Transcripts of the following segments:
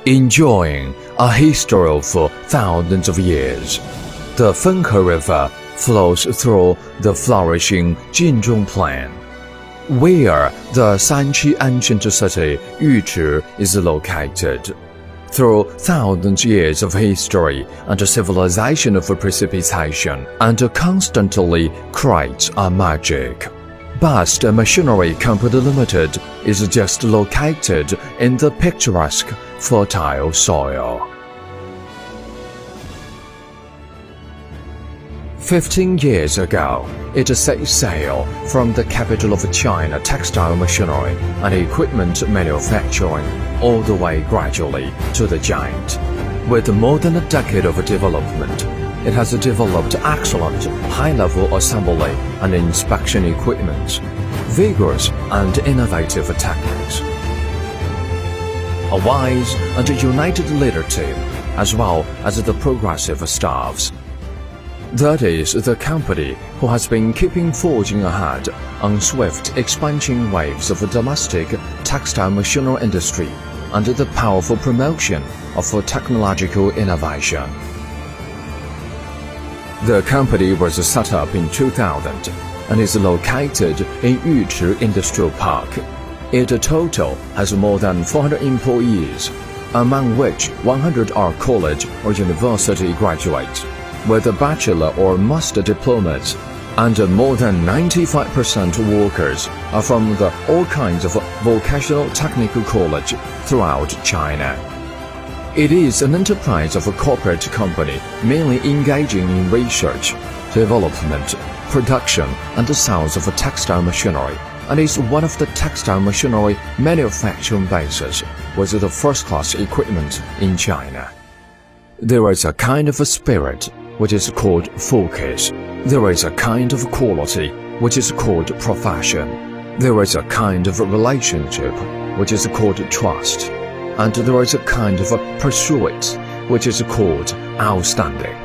enjoying a history of thousands of years. The Fenghe River flows through the flourishing Jinzhong Plain, where the Sanqi ancient city Yuchi is located. Through thousands of years of history and a civilization of precipitation, and constantly creates a magic. Bast Machinery Company Limited is just located in the picturesque, fertile soil. 15 years ago, it set sail from the capital of China, textile machinery and equipment manufacturing, all the way gradually to the giant. With more than a decade of development, it has developed excellent high-level assembly and inspection equipment, vigorous and innovative techniques, a wise and united leadership, as well as the progressive staffs. That is the company who has been keeping forging ahead on swift expansion waves of domestic textile machinery industry under the powerful promotion of technological innovation. The company was set up in 2000 and is located in Yuchi Industrial Park. It total has more than 400 employees, among which 100 are college or university graduates with a bachelor or master diplomas, and more than 95% workers are from all kinds of vocational technical college throughout China. It is an enterprise of a corporate company mainly engaging in research, development, production and sales of textile machinery, and is one of the textile machinery manufacturing bases with the first-class equipment in China. There is a kind of a spirit which is called focus. There is a kind of quality which is called profession. There is a kind of relationship which is called trust. And there is a kind of pursuit which is called outstanding.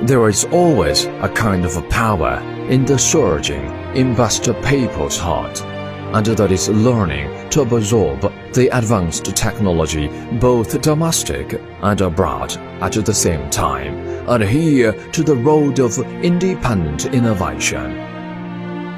There is always a kind of power in the surging in best people's heart, and that is learning to absorb the advanced technology both domestic and abroad at the same time, adhere to the road of independent innovation.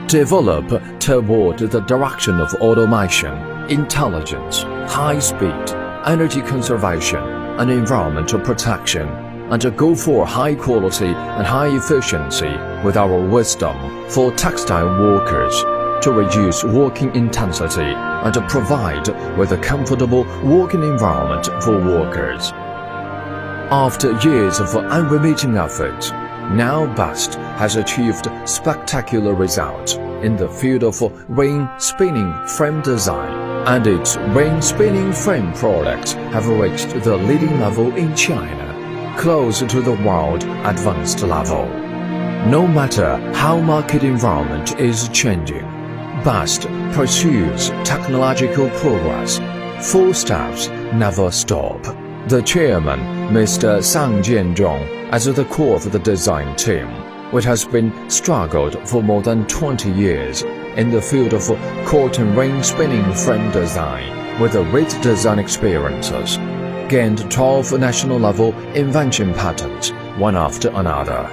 Develop toward the direction of automation, intelligence, high speed, energy conservation, and environmental protection, and go for high quality and high efficiency with our wisdom for textile workers to reduce working intensity and provide with a comfortable working environment for workers. After years of unremitting effort, now Bast has achieved spectacular results in the field of ring spinning frame design, and its ring spinning frame products have reached the leading level in China, close to the world advanced level. No matter how market environment is changing, Bast pursues technological progress. Full steps never stop. The chairman, Mr. Sang Jianzhong, as the core of the design team, which has been struggled for more than 20 years in the field of cotton ring spinning frame design with rich design experiences, gained 12 national-level invention patents, one after another.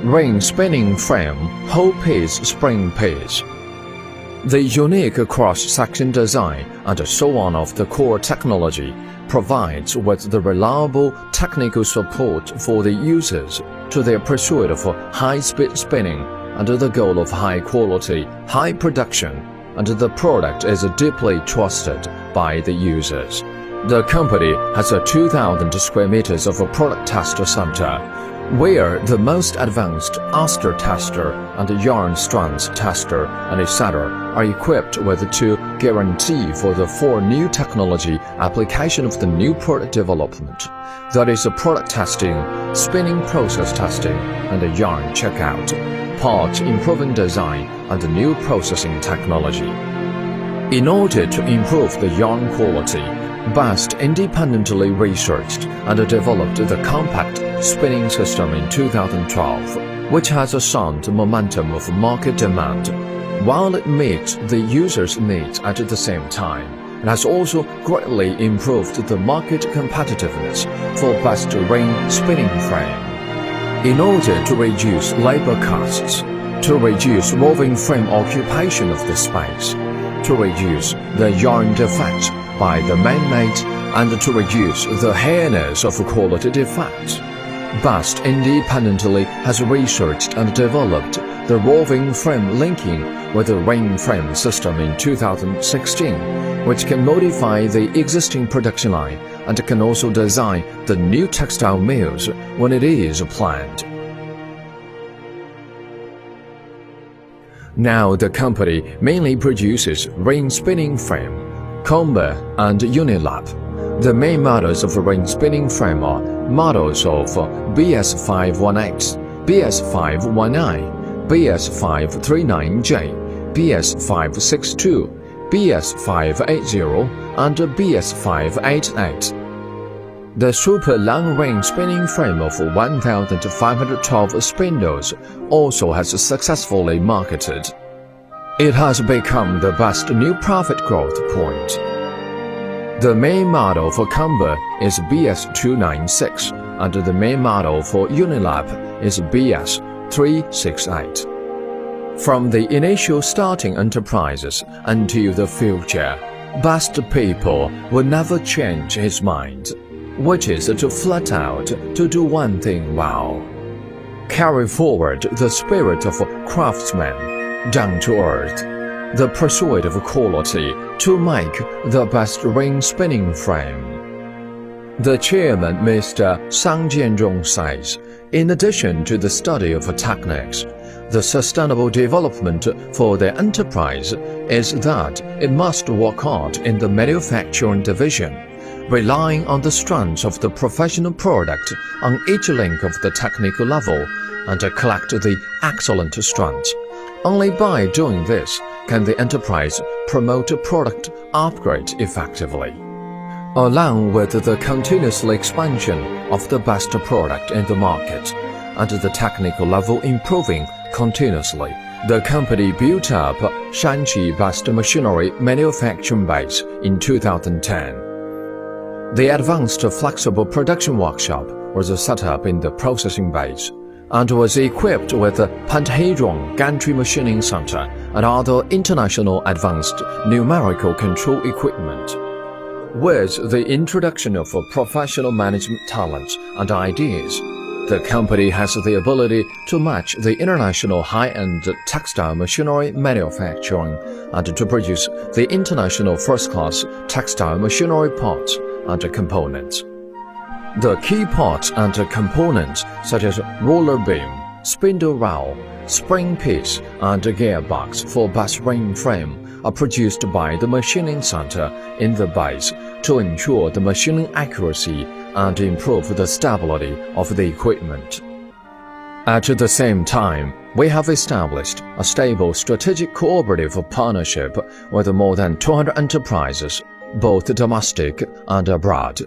Ring spinning frame, whole piece spring piece. The unique cross-section design and so on of the core technology provides with the reliable technical support for the users to their pursuit of high-speed spinning under the goal of high quality, high production, and the product is deeply trusted by the users. The company has a 2,000 square meters of a product test center, where the most advanced aster tester and yarn strands tester and etc. are equipped with to guarantee for the 4 new technology application of the new product development. That is product testing, spinning process testing, and yarn checkout, part improving design, and new processing technology. In order to improve the yarn quality, Bast independently researched and developed the compact spinning system in 2012, which has a sound momentum of market demand. While it meets the user's needs at the same time, and has also greatly improved the market competitiveness for best ring spinning frame. In order to reduce labor costs, to reduce woven frame occupation of the space, to reduce the yarn defects by the man-made, and to reduce the heinous of quality defects, BAST independently has researched and developed the woven frame linking with the ring frame system in 2016, which can modify the existing production line and can also design the new textile mills when it is planned. Now the company mainly produces ring spinning frame, comber, and Unilap. The main models of ring spinning frame are models of BS518, BS519, BS539J, BS562, BS580, and BS588. The super long ring spinning frame of 1,512 spindles also has successfully marketed. It has become the best new profit growth point. The main model for comber is BS296, and the main model for Unilap is BS368. From the initial starting enterprises until the future, BAST people will never change his mind, which is to flat out to do one thing well. Carry forward the spirit of craftsman, down to earth, the pursuit of quality to make the best ring spinning frame. The chairman, Mr. Sang Jianzhong, says, in addition to the study of techniques, the sustainable development for the enterprise is that it must work hard in the manufacturing division, relying on the strengths of the professional product on each link of the technical level, and collect the excellent strengths. Only by doing this can the enterprise promote product upgrade effectively. Along with the continuous expansion of the best product in the market and the technical level improving continuously, the company built up Shanqi Best Machinery Manufacturing Base in 2010. The advanced flexible production workshop was set up in the processing base and was equipped with a pentahedron gantry machining center and other international advanced numerical control equipment. With the introduction of professional management talents and ideas, the company has the ability to match the international high-end textile machinery manufacturing and to produce the international first-class textile machinery parts and components. The key parts and components such as roller beam, spindle rowel, spring piece, and gearbox for bus ring frame are produced by the machining center in the base to ensure the machining accuracy and improve the stability of the equipment. At the same time, we have established a stable strategic cooperative partnership with more than 200 enterprises, both domestic and abroad,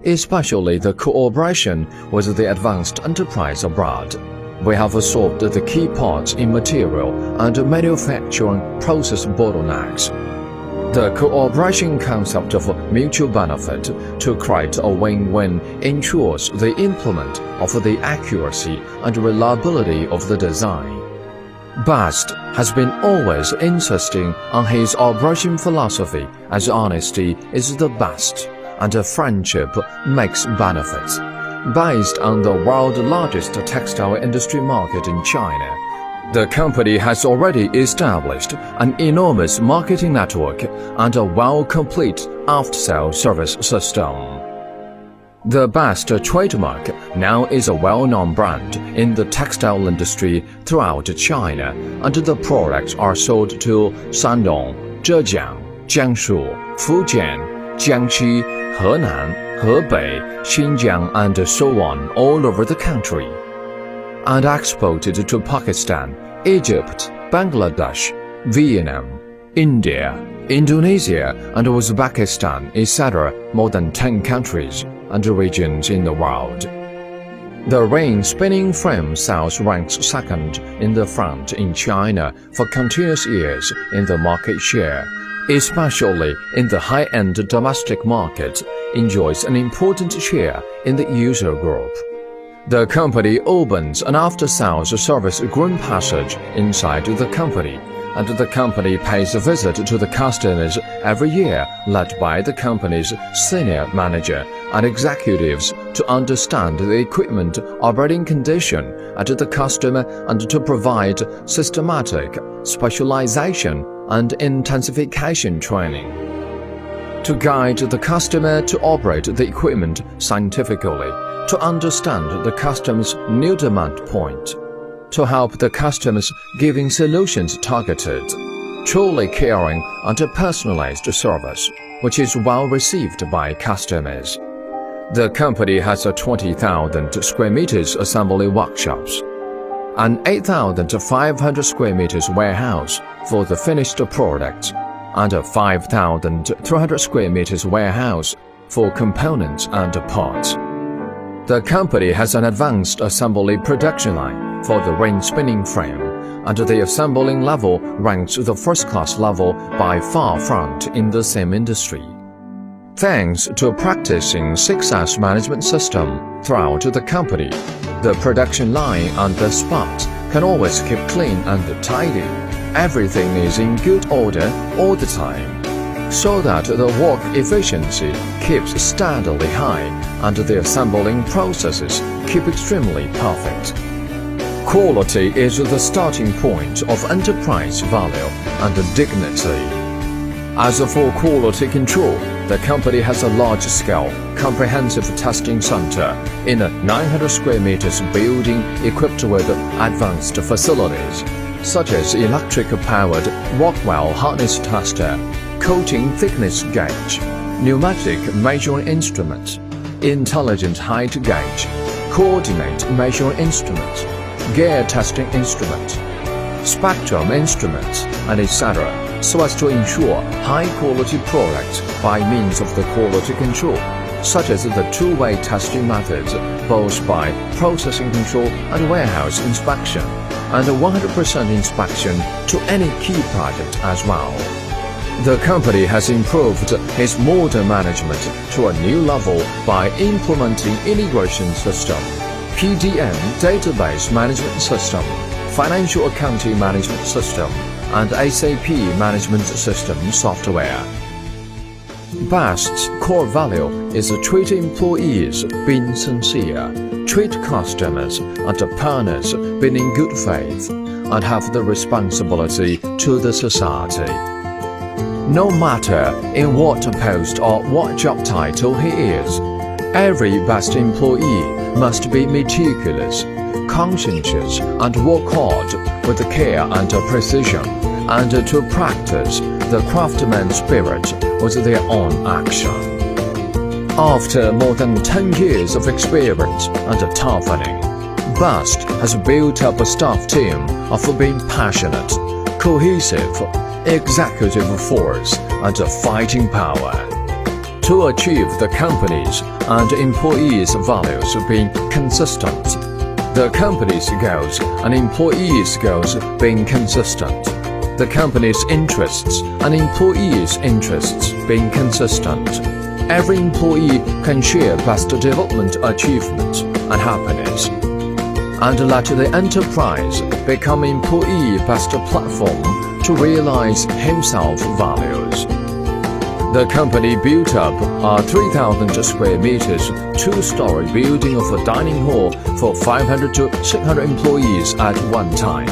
especially the cooperation with the advanced enterprise abroad. We have solved the key parts in material and manufacturing process bottlenecks. The cooperation concept of mutual benefit to create a win-win ensures the implement of the accuracy and reliability of the design. BAST has been always insisting on his operation philosophy as honesty is the best and friendship makes benefits. Based on the world's largest textile industry market in China, the company has already established an enormous marketing network and a well-complete after-sale service system. The BAST trademark now is a well-known brand in the textile industry throughout China, and the products are sold to Shandong, Zhejiang, Jiangsu, Fujian, Jiangxi, Henan, Hebei, Xinjiang, and so on all over the country, and exported to Pakistan, Egypt, Bangladesh, Vietnam, India, Indonesia, and Uzbekistan, etc., more than 10 countries and regions in the world. The ring spinning frame sales ranks second in the front in China for continuous years in the market share, especially in the high-end domestic market, enjoys an important share in the user group. The company opens an after-sales service green passage inside the company, and the company pays a visit to the customers every year, led by the company's senior manager and executives to understand the equipment operating condition at the customer and to provide systematic specialization and intensification training. To guide the customer to operate the equipment scientifically, to understand the customer's new demand point, to help the customers giving solutions targeted, truly caring and a personalized service, which is well received by customers. The company has a 20,000 square meters assembly workshops, an 8,500 square meters warehouse for the finished products, and a 5,300 square meters warehouse for components and parts. The company has an advanced assembly production line for the ring spinning frame, and the assembling level ranks the first-class level by far front in the same industry. Thanks to practicing 6S management system throughout the company, the production line and the spots can always keep clean and tidy. Everything is in good order all the time, so that the work efficiency keeps steadily high and the assembling processes keep extremely perfect. Quality is the starting point of enterprise value and dignity. As for quality control, the company has a large-scale, comprehensive testing center in a 900 square meters building equipped with advanced facilities, such as electric-powered Rockwell harness tester, coating thickness gauge, pneumatic measuring instrument, intelligent height gauge, coordinate measuring instrument, gear testing instrument, spectrum instruments, and etc., so as to ensure high-quality products by means of the quality control, such as the two-way testing methods, both by processing control and warehouse inspection, and 100% inspection to any key project as well. The company has improved its modern management to a new level by implementing integration system, PDM database management system, financial accounting management system, and SAP management system software. Best's core value is to treat employees being sincere, treat customers and partners being in good faith, and have the responsibility to the society. No matter in what post or what job title he is, every best employee must be meticulous, conscientious, and work hard with care and precision, and to practice the craftsman spirit with their own action. After more than 10 years of experience and toughening, Best has built up a staff team of being passionate, cohesive, executive force, and fighting power. To achieve the company's and employees' values being consistent, the company's goals and employees' goals being consistent, the company's interests and employees' interests being consistent, every employee can share best development achievements and happiness, and let the enterprise become employee best platform to realize himself values. The company built up a 3,000 square meters two-story building of a dining hall for 500 to 600 employees at one time,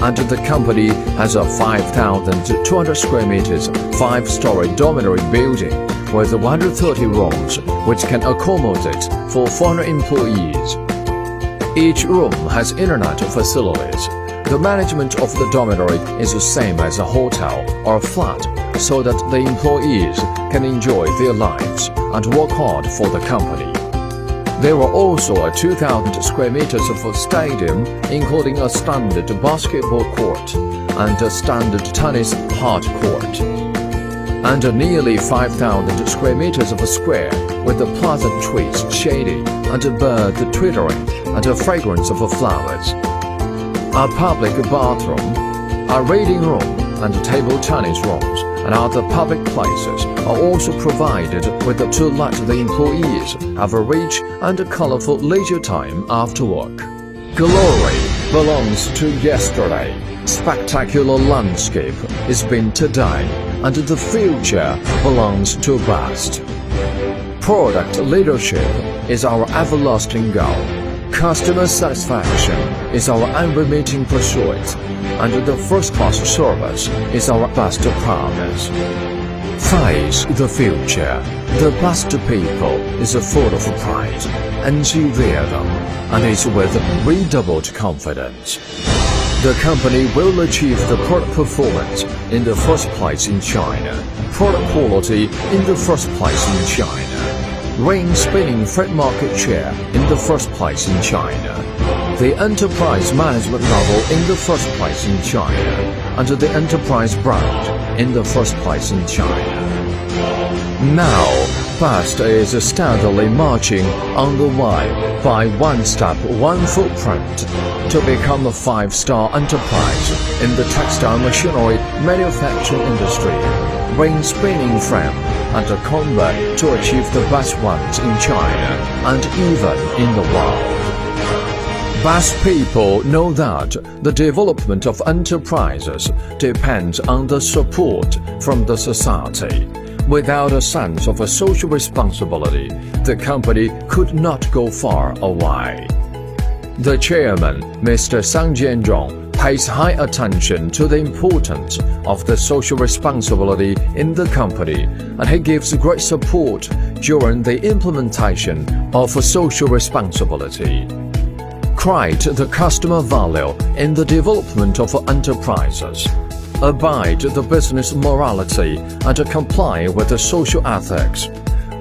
and the company has a 5,200 square meters five-story dormitory building with 130 rooms which can accommodate for 400 employees. Each room has internet facilities. The management of the dormitory is the same as a hotel or a flat, so that the employees can enjoy their lives and work hard for the company. There are also a 2,000 square meters of a stadium, including a standard basketball court and a standard tennis hard court, and nearly 5,000 square meters of a square with the pleasant trees shady and a bird twittering and a fragrance of flowers, a public bathroom, a reading room, and table tennis rooms and other public places are also provided to let the employees have a rich and colorful leisure time after work. Glory belongs to yesterday. Spectacular landscape is been today, and the future belongs to past. Product leadership is our everlasting goal. Customer satisfaction is our unremitting pursuit, and the first-class service is our best promise. Face the future. The best people is full of pride, and severe them, and is with redoubled confidence. The company will achieve the product performance in the first place in China, product quality in the first place in China, ring spinning freight market share in the first place in China, the enterprise management level in the first place in China, and the enterprise brand in the first place in China. Now, Best is steadily marching on the way by one step, one footprint to become a 5-star enterprise in the textile machinery manufacturing industry, ring spinning frame and combat to achieve the best ones in China and even in the world. Best people know that the development of enterprises depends on the support from the society. Without a sense of a social responsibility, the company could not go far away. The chairman, Mr. Sang Jianzhong, pays high attention to the importance of the social responsibility in the company, and he gives great support during the implementation of social responsibility. Create the customer value in the development of enterprises. Abide the business morality and comply with the social ethics.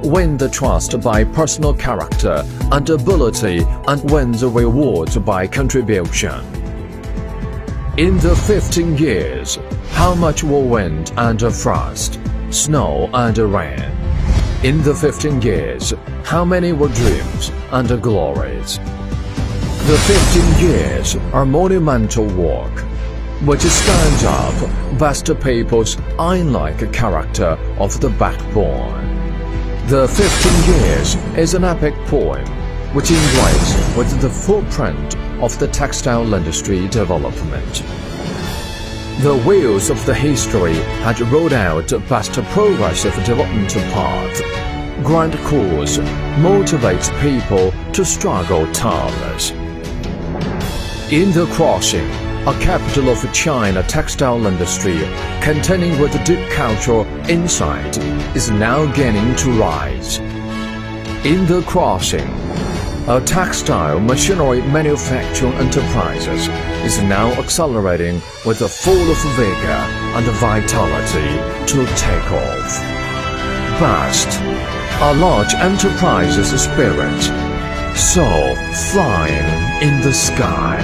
Win the trust by personal character and ability, and win the rewards by contribution. In the 15 years, how much were wind and frost, snow and rain? In the 15 years, how many were dreams and glories? The 15 years are monumental work, which stands up best people's iron-like character of the backbone. The 15 years is an epic poem which engraved with the footprint of the textile industry development. The wheels of the history had rolled out past a progressive development path. Grand course motivates people to struggle tireless. In the crossing, a capital of China textile industry containing with deep cultural insight is now gaining to rise. In the crossing, a textile machinery manufacturing enterprises is now accelerating with a full of vigor and vitality to take off. Best, a large enterprise's spirit, so flying in the sky.